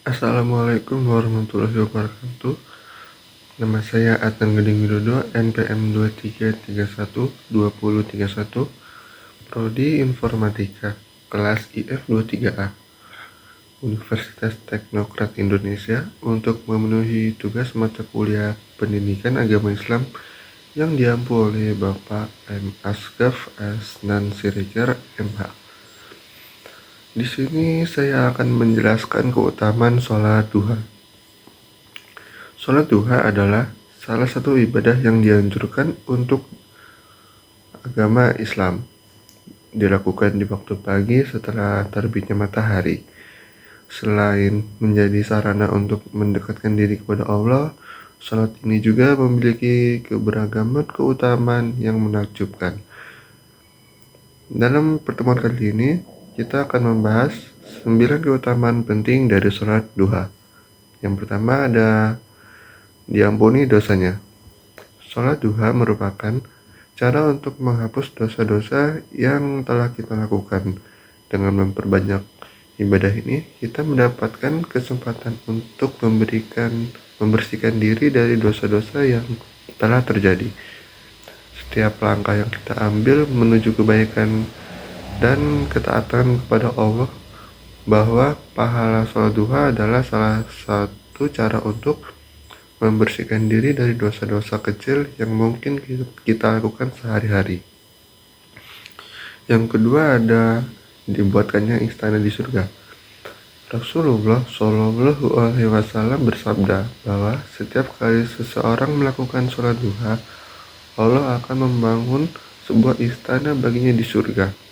Assalamualaikum warahmatullahi wabarakatuh. Nama saya Adnan Geding Widodo, NPM 23312031, Prodi Informatika, kelas IF 23A, Universitas Teknokrat Indonesia, untuk memenuhi tugas mata kuliah Pendidikan Agama Islam yang diampu oleh Bapak M. Asgaf Asnan Siregar, MH. Di sini saya akan menjelaskan keutamaan sholat duha. Sholat duha adalah salah satu ibadah yang dianjurkan untuk agama Islam. Dilakukan di waktu pagi setelah terbitnya matahari. Selain menjadi sarana untuk mendekatkan diri kepada Allah, sholat ini juga memiliki keberagaman keutamaan yang menakjubkan. Dalam pertemuan kali ini, kita akan membahas 9 keutamaan penting dari sholat duha. Yang pertama ada diampuni dosanya. Sholat duha merupakan cara untuk menghapus dosa-dosa yang telah kita lakukan. Dengan memperbanyak ibadah ini, kita mendapatkan kesempatan untuk membersihkan diri dari dosa-dosa yang telah terjadi. Setiap langkah yang kita ambil menuju kebaikan dan ketaatan kepada Allah, bahwa pahala sholat duha adalah salah satu cara untuk membersihkan diri dari dosa-dosa kecil yang mungkin kita lakukan sehari-hari. Yang kedua ada dibuatkannya istana di surga. Rasulullah Shallallahu Alaihi Wasallam bersabda bahwa setiap kali seseorang melakukan sholat duha, Allah akan membangun sebuah istana baginya di surga.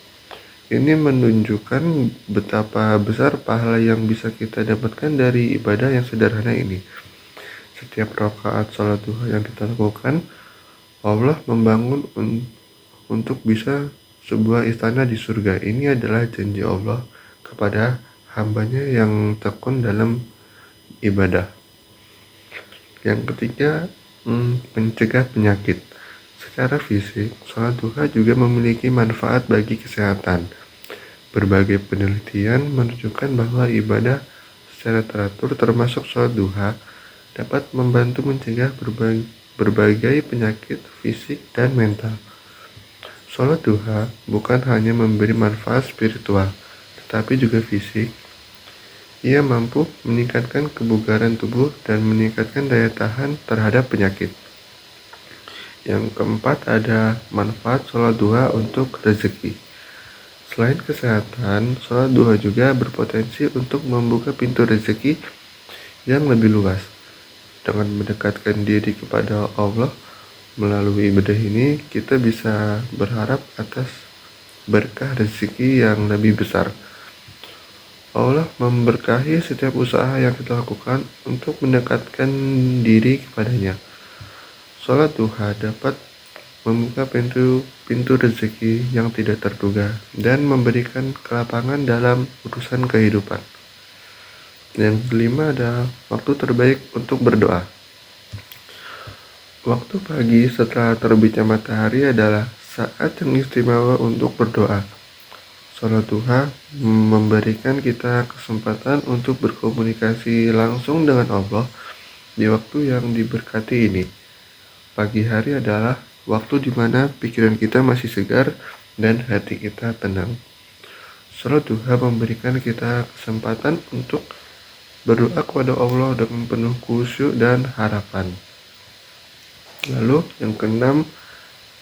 Ini menunjukkan betapa besar pahala yang bisa kita dapatkan dari ibadah yang sederhana ini. Setiap rakaat sholat duha yang kita lakukan, Allah membangun untuk bisa sebuah istana di surga. Ini adalah janji Allah kepada hambanya yang tekun dalam ibadah. Yang ketiga, mencegah penyakit. Secara fisik, sholat duha juga memiliki manfaat bagi kesehatan. Berbagai penelitian menunjukkan bahwa ibadah secara teratur termasuk sholat duha dapat membantu mencegah berbagai penyakit fisik dan mental. Sholat duha bukan hanya memberi manfaat spiritual, tetapi juga fisik. Ia mampu meningkatkan kebugaran tubuh dan meningkatkan daya tahan terhadap penyakit. Yang keempat ada manfaat sholat duha untuk rezeki. Selain kesehatan, sholat duha juga berpotensi untuk membuka pintu rezeki yang lebih luas. Dengan mendekatkan diri kepada Allah melalui ibadah ini, kita bisa berharap atas berkah rezeki yang lebih besar. Allah memberkahi setiap usaha yang kita lakukan untuk mendekatkan diri kepadanya. Sholat duha dapat membuka pintu rezeki yang tidak terduga dan memberikan kelapangan dalam urusan kehidupan. Yang kelima ada waktu terbaik untuk berdoa. Waktu pagi setelah terbitnya matahari adalah saat yang istimewa untuk berdoa. Sholat duha memberikan kita kesempatan untuk berkomunikasi langsung dengan Allah di waktu yang diberkati ini. Pagi hari adalah waktu di mana pikiran kita masih segar dan hati kita tenang. Sholat duha memberikan kita kesempatan untuk berdoa kepada Allah dengan penuh khusyuk dan harapan. Lalu yang keenam,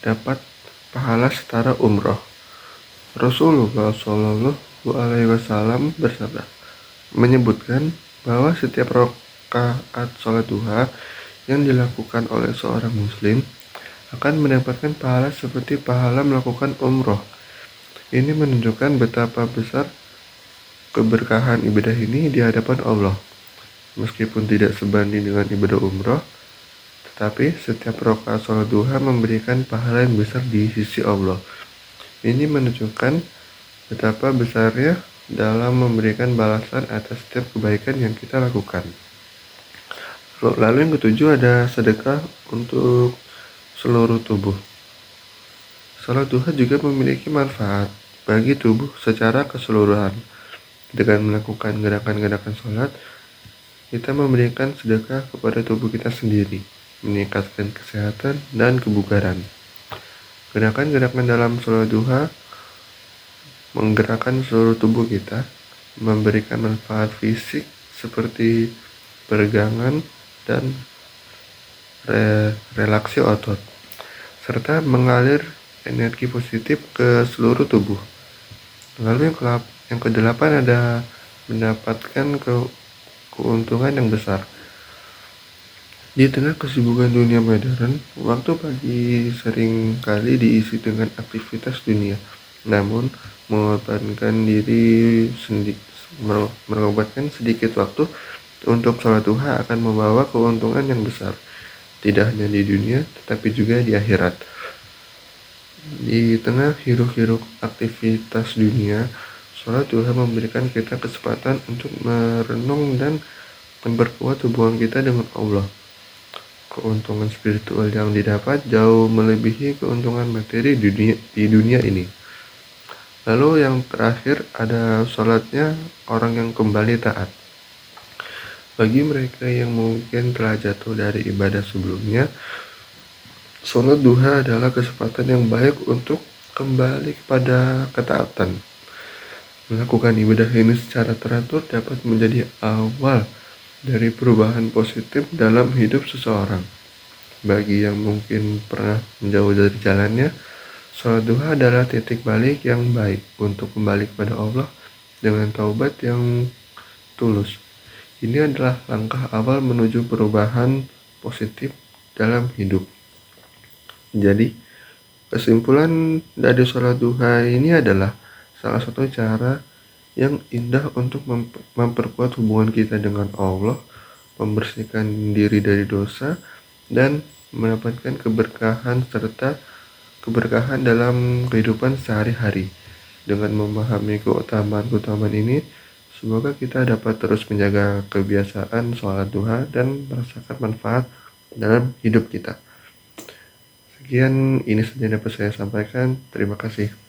dapat pahala setara umroh. Rasulullah Shallallahu Alaihi Wasallam menyebutkan bahwa setiap rakaat sholat duha yang dilakukan oleh seorang muslim akan mendapatkan pahala seperti pahala melakukan umroh. Ini menunjukkan betapa besar keberkahan ibadah ini di hadapan Allah. Meskipun tidak sebanding dengan ibadah umroh, tetapi setiap rakaat sholat duha memberikan pahala yang besar di sisi Allah. Ini menunjukkan betapa besarnya dalam memberikan balasan atas setiap kebaikan yang kita lakukan. Lalu yang ketujuh ada sedekah untuk seluruh tubuh. Sholat duha juga memiliki manfaat bagi tubuh secara keseluruhan. Dengan melakukan gerakan-gerakan sholat, kita memberikan sedekah kepada tubuh kita sendiri, meningkatkan kesehatan dan kebugaran. Gerakan-gerakan dalam sholat duha menggerakkan seluruh tubuh kita, memberikan manfaat fisik seperti peregangan dan relaksi otot, serta mengalir energi positif ke seluruh tubuh. Lalu yang kedelapan ada mendapatkan keuntungan yang besar. Di tengah kesibukan dunia modern, waktu pagi sering kali diisi dengan aktivitas dunia. Namun, mengorbankan sedikit waktu untuk sholat duha akan membawa keuntungan yang besar, tidak hanya di dunia, tetapi juga di akhirat. Di tengah hiruk-hiruk aktivitas dunia, sholat duha memberikan kita kesempatan untuk merenung dan memperkuat hubungan kita dengan Allah. Keuntungan spiritual yang didapat jauh melebihi keuntungan materi di dunia ini. Lalu yang terakhir ada sholatnya orang yang kembali taat. Bagi mereka yang mungkin telah jatuh dari ibadah sebelumnya, sholat duha adalah kesempatan yang baik untuk kembali kepada ketaatan. Melakukan ibadah ini secara teratur dapat menjadi awal dari perubahan positif dalam hidup seseorang. Bagi yang mungkin pernah menjauh dari jalannya, sholat duha adalah titik balik yang baik untuk kembali kepada Allah dengan taubat yang tulus. Ini adalah langkah awal menuju perubahan positif dalam hidup. Jadi, kesimpulan dari sholat duha ini adalah salah satu cara yang indah untuk memperkuat hubungan kita dengan Allah, membersihkan diri dari dosa, dan mendapatkan keberkahan serta keberkahan dalam kehidupan sehari-hari. Dengan memahami keutamaan-keutamaan ini, semoga kita dapat terus menjaga kebiasaan sholat duha dan merasakan manfaat dalam hidup kita. Sekian, ini saja yang dapat saya sampaikan. Terima kasih.